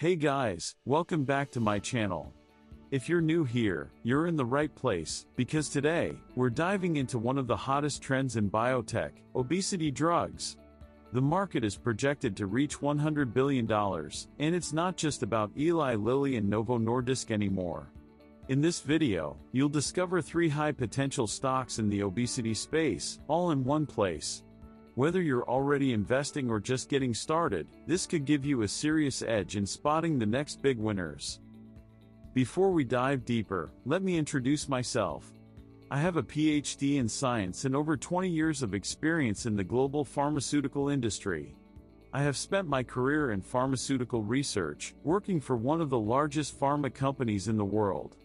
Hey guys, welcome back to my channel. If you're new here, you're in the right place, because today, we're diving into one of the hottest trends in biotech, obesity drugs. The market is projected to reach $100 billion, and it's not just about Eli Lilly and Novo Nordisk anymore. In this video, you'll discover 3 high-potential stocks in the obesity space, all in one place. Whether you're already investing or just getting started, this could give you a serious edge in spotting the next big winners. Before we dive deeper, let me introduce myself. I have a PhD in science and over 20 years of experience in the global pharmaceutical industry. I have spent my career in pharmaceutical research, working for one of the largest pharma companies in the world.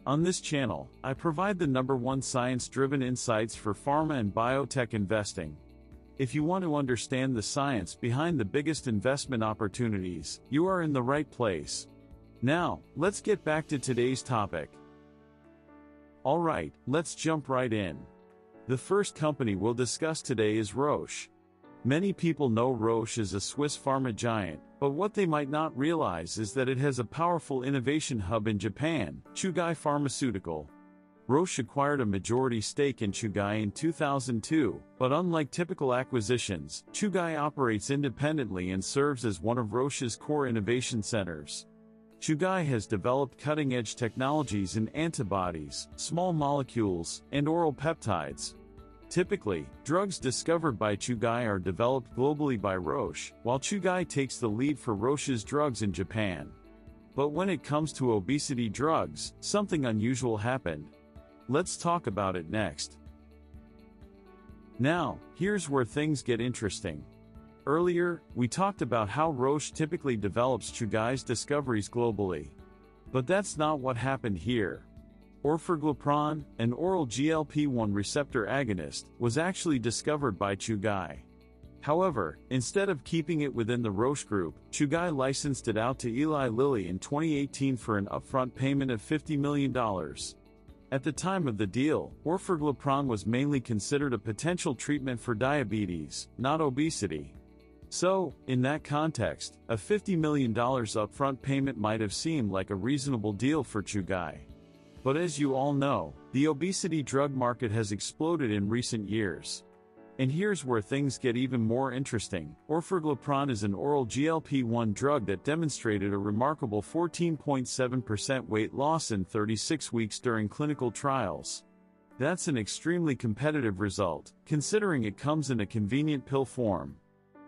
On this channel, I provide the #1 science-driven insights for pharma and biotech investing. If you want to understand the science behind the biggest investment opportunities, you are in the right place. Now, let's get back to today's topic. Alright, let's jump right in. The first company we'll discuss today is Roche. Many people know Roche as a Swiss pharma giant, but what they might not realize is that it has a powerful innovation hub in Japan, Chugai Pharmaceutical. Roche acquired a majority stake in Chugai in 2002, but unlike typical acquisitions, Chugai operates independently and serves as one of Roche's core innovation centers. Chugai has developed cutting-edge technologies in antibodies, small molecules, and oral peptides. Typically, drugs discovered by Chugai are developed globally by Roche, while Chugai takes the lead for Roche's drugs in Japan. But when it comes to obesity drugs, something unusual happened. Let's talk about it next. Now, here's where things get interesting. Earlier, we talked about how Roche typically develops Chugai's discoveries globally. But that's not what happened here. Orforglipron, an oral GLP-1 receptor agonist, was actually discovered by Chugai. However, instead of keeping it within the Roche group, Chugai licensed it out to Eli Lilly in 2018 for an upfront payment of $50 million. At the time of the deal, orforglipron was mainly considered a potential treatment for diabetes, not obesity. So, in that context, a $50 million upfront payment might have seemed like a reasonable deal for Chugai. But as you all know, the obesity drug market has exploded in recent years. And here's where things get even more interesting. Orforglipron is an oral GLP-1 drug that demonstrated a remarkable 14.7% weight loss in 36 weeks during clinical trials. That's an extremely competitive result, considering it comes in a convenient pill form.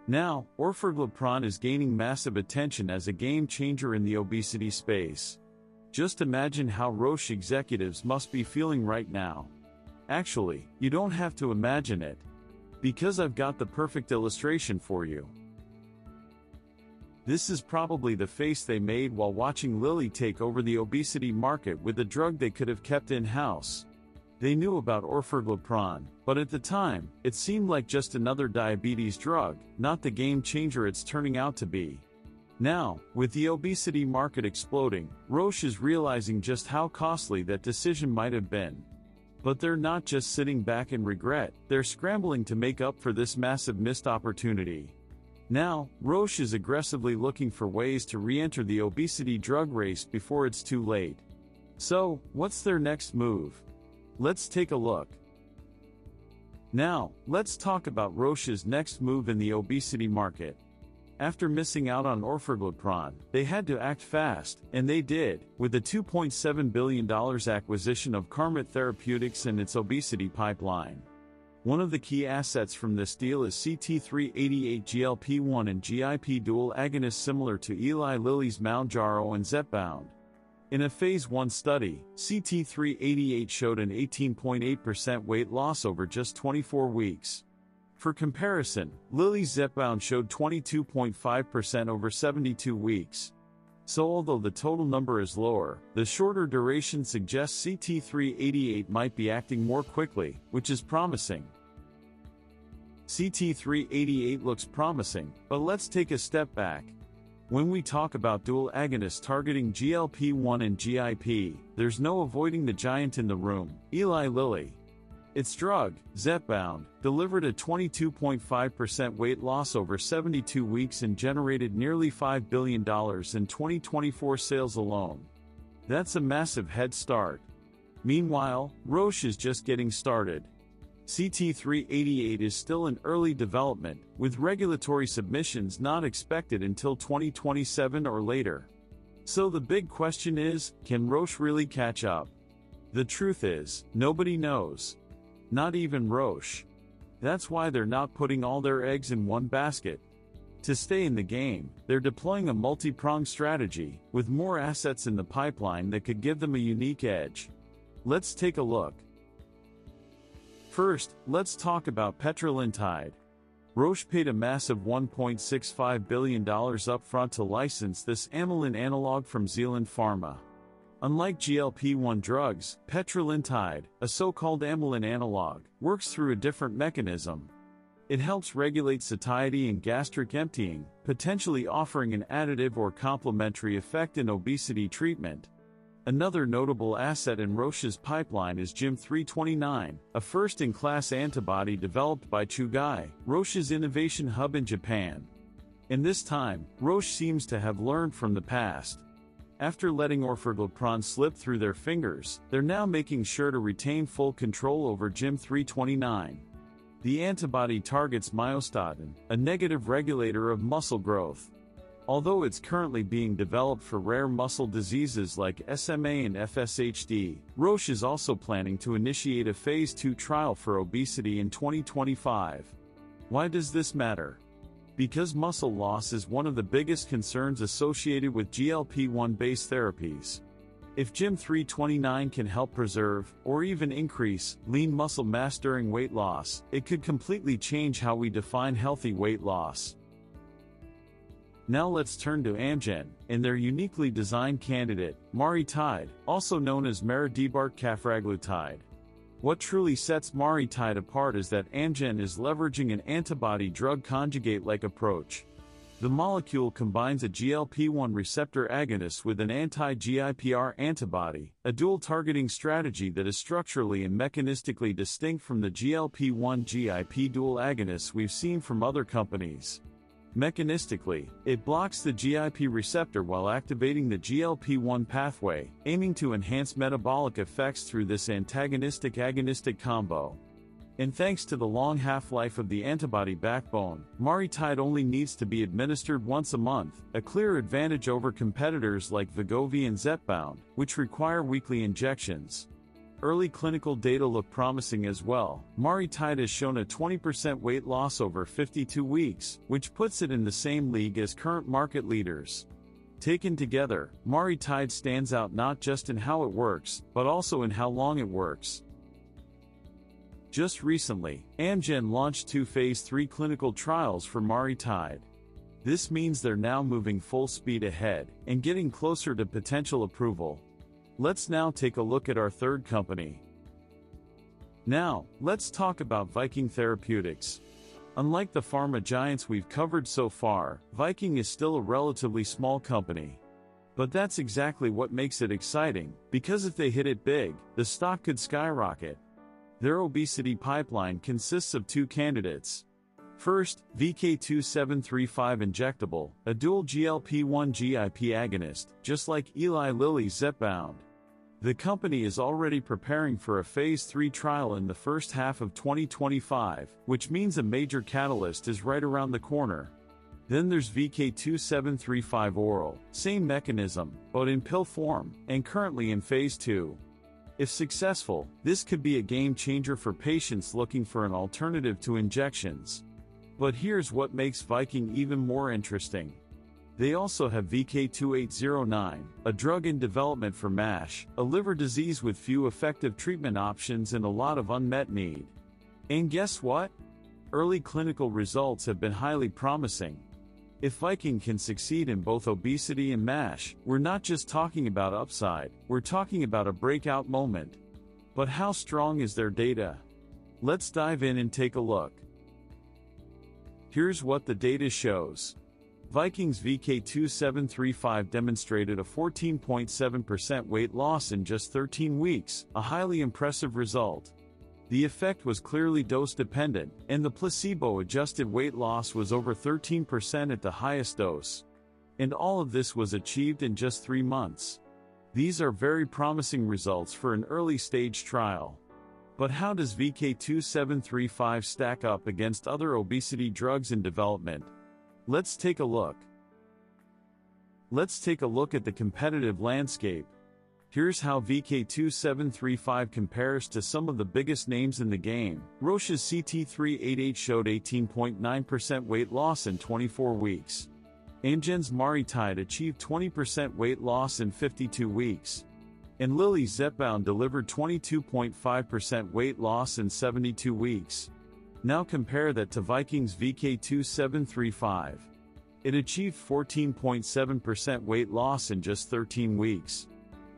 Now, orforglipron is gaining massive attention as a game changer in the obesity space. Just imagine how Roche executives must be feeling right now. Actually, you don't have to imagine it, because I've got the perfect illustration for you. This is probably the face they made while watching Lilly take over the obesity market with a drug they could have kept in-house. They knew about orforglipron, but at the time, it seemed like just another diabetes drug, not the game changer it's turning out to be. Now, with the obesity market exploding, Roche is realizing just how costly that decision might have been. But they're not just sitting back in regret, they're scrambling to make up for this massive missed opportunity. Now, Roche is aggressively looking for ways to re-enter the obesity drug race before it's too late. So, what's their next move? Let's take a look. Now, let's talk about Roche's next move in the obesity market. After missing out on orforglipron, they had to act fast, and they did, with the $2.7 billion acquisition of Viking Therapeutics and its obesity pipeline. One of the key assets from this deal is CT-388 GLP-1 and GIP dual agonists similar to Eli Lilly's Mounjaro and Zepbound. In a Phase 1 study, CT-388 showed an 18.8% weight loss over just 24 weeks. For comparison, Lilly's Zepbound showed 22.5% over 72 weeks. So although the total number is lower, the shorter duration suggests CT-388 might be acting more quickly, which is promising. CT-388 looks promising, but let's take a step back. When we talk about dual agonists targeting GLP-1 and GIP, there's no avoiding the giant in the room, Eli Lilly. Its drug, Zepbound, delivered a 22.5% weight loss over 72 weeks and generated nearly $5 billion in 2024 sales alone. That's a massive head start. Meanwhile, Roche is just getting started. CT-388 is still in early development, with regulatory submissions not expected until 2027 or later. So the big question is, can Roche really catch up? The truth is, nobody knows. Not even Roche. That's why they're not putting all their eggs in one basket. To stay in the game, they're deploying a multi-pronged strategy, with more assets in the pipeline that could give them a unique edge. Let's take a look. First, let's talk about petrelintide. Roche paid a massive $1.65 billion upfront to license this amylin analog from Zealand Pharma. Unlike GLP-1 drugs, petrelintide, a so-called amylin analog, works through a different mechanism. It helps regulate satiety and gastric emptying, potentially offering an additive or complementary effect in obesity treatment. Another notable asset in Roche's pipeline is GYM329, a first-in-class antibody developed by Chugai, Roche's innovation hub in Japan. In this time, Roche seems to have learned from the past. After letting orforglipron slip through their fingers, they're now making sure to retain full control over GYM329. The antibody targets myostatin, a negative regulator of muscle growth. Although it's currently being developed for rare muscle diseases like SMA and FSHD, Roche is also planning to initiate a phase 2 trial for obesity in 2025. Why does this matter? Because muscle loss is one of the biggest concerns associated with GLP-1 based therapies. If GYM329 can help preserve, or even increase, lean muscle mass during weight loss, it could completely change how we define healthy weight loss. Now let's turn to Amgen, and their uniquely designed candidate, MariTide, also known as maridebart-cafraglutide. What truly sets MariTide apart is that Amgen is leveraging an antibody-drug conjugate-like approach. The molecule combines a GLP-1 receptor agonist with an anti-GIPR antibody, a dual-targeting strategy that is structurally and mechanistically distinct from the GLP-1-GIP dual agonists we've seen from other companies. Mechanistically, it blocks the GIP receptor while activating the GLP-1 pathway, aiming to enhance metabolic effects through this antagonistic-agonistic combo. And thanks to the long half-life of the antibody backbone, MariTide only needs to be administered once a month, a clear advantage over competitors like Wegovy and Zepbound, which require weekly injections. Early clinical data look promising as well. MariTide has shown a 20% weight loss over 52 weeks, which puts it in the same league as current market leaders. Taken together, MariTide stands out not just in how it works, but also in how long it works. Just recently, Amgen launched 2 phase 3 clinical trials for MariTide. This means they're now moving full speed ahead, and getting closer to potential approval. Let's now take a look at our third company. Now, let's talk about Viking Therapeutics. Unlike the pharma giants we've covered so far, Viking is still a relatively small company. But that's exactly what makes it exciting, because if they hit it big, the stock could skyrocket. Their obesity pipeline consists of 2 candidates. First, VK2735 injectable, a dual GLP-1-GIP agonist, just like Eli Lilly's Zepbound. The company is already preparing for a phase 3 trial in the first half of 2025, which means a major catalyst is right around the corner. Then there's VK2735 oral, same mechanism, but in pill form, and currently in phase 2. If successful, this could be a game changer for patients looking for an alternative to injections. But here's what makes Viking even more interesting. They also have VK2809, a drug in development for MASH, a liver disease with few effective treatment options and a lot of unmet need. And guess what? Early clinical results have been highly promising. If Viking can succeed in both obesity and MASH, we're not just talking about upside, we're talking about a breakout moment. But how strong is their data? Let's dive in and take a look. Here's what the data shows. Viking's VK2735 demonstrated a 14.7% weight loss in just 13 weeks, a highly impressive result. The effect was clearly dose-dependent, and the placebo-adjusted weight loss was over 13% at the highest dose. And all of this was achieved in just 3 months. These are very promising results for an early-stage trial. But how does VK2735 stack up against other obesity drugs in development? Let's take a look. Let's take a look at the competitive landscape. Here's how VK2735 compares to some of the biggest names in the game. Roche's CT-388 showed 18.9% weight loss in 24 weeks. Amgen's MariTide achieved 20% weight loss in 52 weeks. And Lilly's Zepbound delivered 22.5% weight loss in 72 weeks. Now compare that to Viking's VK2735. It achieved 14.7% weight loss in just 13 weeks.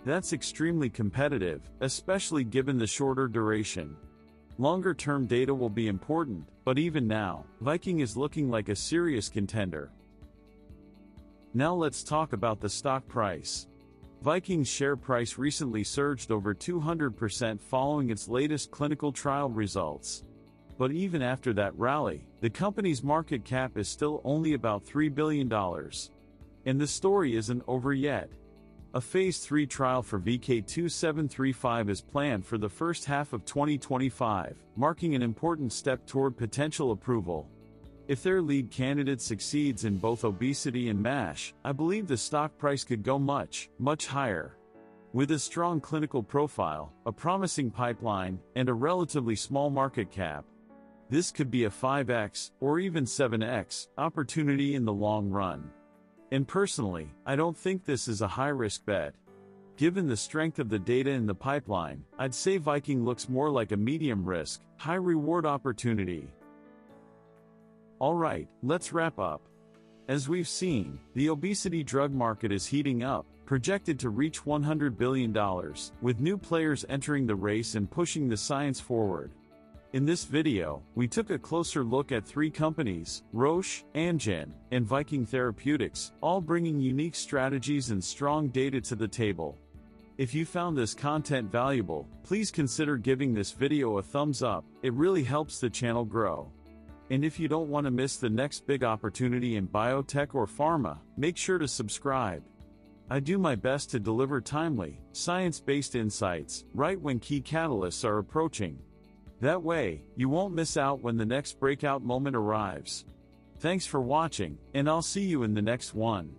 That's extremely competitive, especially given the shorter duration. Longer-term data will be important, but even now, Viking is looking like a serious contender. Now let's talk about the stock price. Viking's share price recently surged over 200% following its latest clinical trial results. But even after that rally, the company's market cap is still only about $3 billion. And the story isn't over yet. A Phase 3 trial for VK2735 is planned for the first half of 2025, marking an important step toward potential approval. If their lead candidate succeeds in both obesity and MASH, I believe the stock price could go much, much higher. With a strong clinical profile, a promising pipeline, and a relatively small market cap, this could be a 5x, or even 7x, opportunity in the long run. And personally, I don't think this is a high-risk bet. Given the strength of the data in the pipeline, I'd say Viking looks more like a medium-risk, high-reward opportunity. Alright, let's wrap up. As we've seen, the obesity drug market is heating up, projected to reach $100 billion, with new players entering the race and pushing the science forward. In this video, we took a closer look at 3 companies, Roche, Amgen, and Viking Therapeutics, all bringing unique strategies and strong data to the table. If you found this content valuable, please consider giving this video a thumbs up, it really helps the channel grow. And if you don't want to miss the next big opportunity in biotech or pharma, make sure to subscribe. I do my best to deliver timely, science-based insights, right when key catalysts are approaching. That way, you won't miss out when the next breakout moment arrives. Thanks for watching, and I'll see you in the next one.